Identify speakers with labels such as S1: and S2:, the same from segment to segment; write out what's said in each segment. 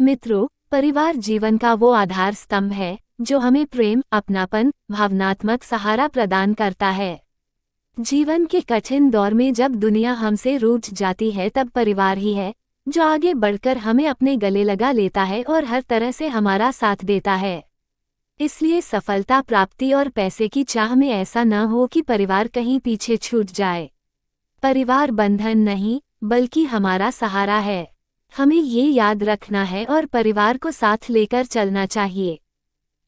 S1: मित्रों, परिवार जीवन का वो आधार स्तंभ है जो हमें प्रेम, अपनापन, भावनात्मक सहारा प्रदान करता है। जीवन के कठिन दौर में जब दुनिया हमसे रूठ जाती है तब परिवार ही है जो आगे बढ़कर हमें अपने गले लगा लेता है और हर तरह से हमारा साथ देता है। इसलिए सफलता प्राप्ति और पैसे की चाह में ऐसा न हो कि परिवार कहीं पीछे छूट जाए। परिवार बंधन नहीं बल्कि हमारा सहारा है। हमें ये याद रखना है और परिवार को साथ लेकर चलना चाहिए।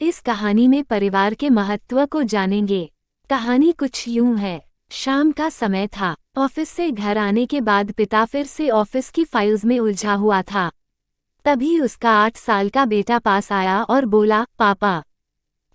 S1: इस कहानी में परिवार के महत्व को जानेंगे। कहानी कुछ यूं है। शाम का समय था। ऑफिस से घर आने के बाद पिता फिर से ऑफिस की फाइल्स में उलझा हुआ था। तभी उसका 8 साल का बेटा पास आया और बोला, पापा,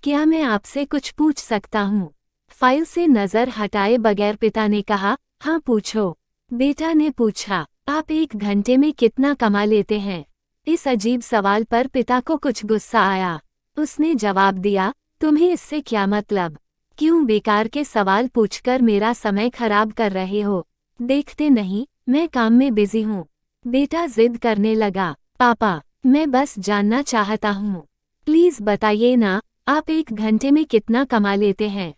S1: क्या मैं आपसे कुछ पूछ सकता हूँ? फाइल से नजर हटाए बगैर पिता ने कहा, हाँ पूछो। बेटा ने पूछा, आप 1 घंटे में कितना कमा लेते हैं? इस अजीब सवाल पर पिता को कुछ गुस्सा आया। उसने जवाब दिया, तुम्हें इससे क्या मतलब? क्यों बेकार के सवाल पूछकर मेरा समय खराब कर रहे हो? देखते नहीं मैं काम में बिजी हूँ। बेटा जिद करने लगा, पापा, मैं बस जानना चाहता हूँ, प्लीज बताइए ना, आप 1 घंटे में कितना कमा लेते हैं?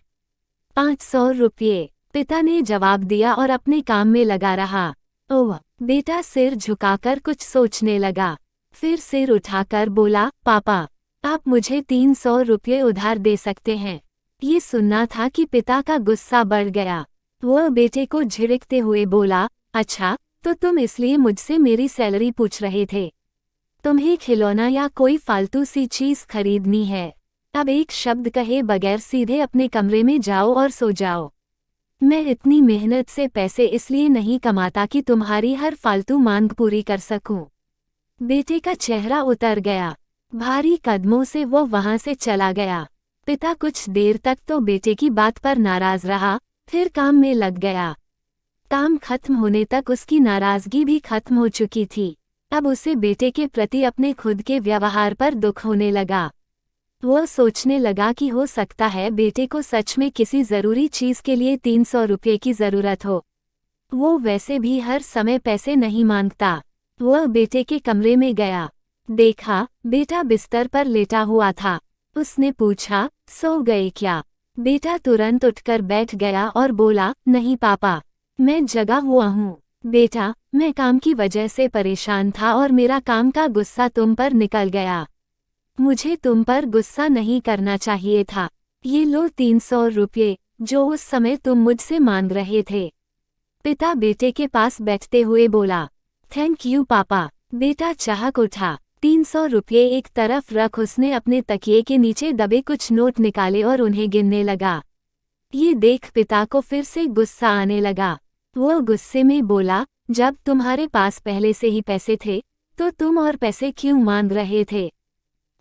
S1: 500 रुपये, पिता ने जवाब दिया और अपने काम में लगा रहा। ओह, बेटा सिर झुकाकर कुछ सोचने लगा। फिर सिर उठाकर बोला, पापा, आप मुझे 300 रुपये उधार दे सकते हैं? ये सुनना था कि पिता का गुस्सा बढ़ गया। वह बेटे को झिड़कते हुए बोला, अच्छा, तो तुम इसलिए मुझसे मेरी सैलरी पूछ रहे थे? तुम्हें खिलौना या कोई फालतू सी चीज खरीदनी है? अब एक शब्द कहे बगैर सीधे अपने कमरे में जाओ और सो जाओ। मैं इतनी मेहनत से पैसे इसलिए नहीं कमाता कि तुम्हारी हर फालतू मांग पूरी कर सकूं। बेटे का चेहरा उतर गया। भारी कदमों से वो वहां से चला गया। पिता कुछ देर तक तो बेटे की बात पर नाराज रहा, फिर काम में लग गया। काम खत्म होने तक उसकी नाराजगी भी खत्म हो चुकी थी। अब उसे बेटे के प्रति अपने खुद के व्यवहार पर दुख होने लगा। वह सोचने लगा कि हो सकता है बेटे को सच में किसी जरूरी चीज के लिए 300 रुपये की जरूरत हो। वो वैसे भी हर समय पैसे नहीं मांगता। वह बेटे के कमरे में गया। देखा, बेटा बिस्तर पर लेटा हुआ था। उसने पूछा, सो गए क्या? बेटा तुरंत उठकर बैठ गया और बोला, नहीं पापा, मैं जगा हुआ हूँ। बेटा, मैं काम की वजह से परेशान था और मेरा काम का गुस्सा तुम पर निकल गया। मुझे तुम पर गुस्सा नहीं करना चाहिए था। ये लो 300 रुपये जो उस समय तुम मुझसे मांग रहे थे। पिता बेटे के पास बैठते हुए बोला, थैंक यू पापा। बेटा चहक उठा। 300 रुपये एक तरफ रख उसने अपने तकिए के नीचे दबे कुछ नोट निकाले और उन्हें गिनने लगा। ये देख पिता को फिर से गुस्सा आने लगा। वो गुस्से में बोला, जब तुम्हारे पास पहले से ही पैसे थे तो तुम और पैसे क्यों मांग रहे थे?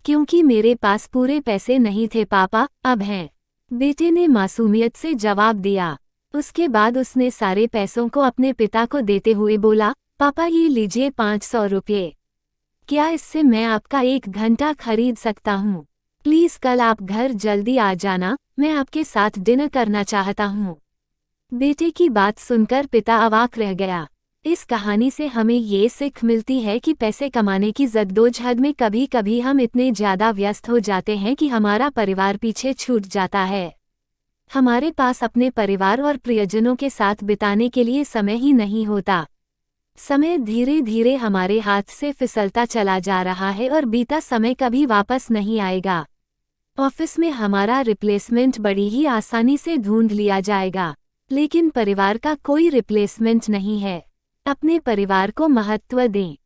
S1: क्योंकि मेरे पास पूरे पैसे नहीं थे पापा, अब हैं। बेटे ने मासूमियत से जवाब दिया। उसके बाद उसने सारे पैसों को अपने पिता को देते हुए बोला, पापा ये लीजिए 500 रुपये। क्या इससे मैं आपका 1 घंटा खरीद सकता हूँ? प्लीज कल आप घर जल्दी आ जाना, मैं आपके साथ डिनर करना चाहता हूँ। बेटे की बात सुनकर पिता अवाक रह गया। इस कहानी से हमें ये सीख मिलती है कि पैसे कमाने की जद्दोजहद में कभी कभी हम इतने ज्यादा व्यस्त हो जाते हैं कि हमारा परिवार पीछे छूट जाता है। हमारे पास अपने परिवार और प्रियजनों के साथ बिताने के लिए समय ही नहीं होता। समय धीरे धीरे हमारे हाथ से फिसलता चला जा रहा है और बीता समय कभी वापस नहीं आएगा। ऑफिस में हमारा रिप्लेसमेंट बड़ी ही आसानी से ढूंढ लिया जाएगा, लेकिन परिवार का कोई रिप्लेसमेंट नहीं है। अपने परिवार को महत्व दें।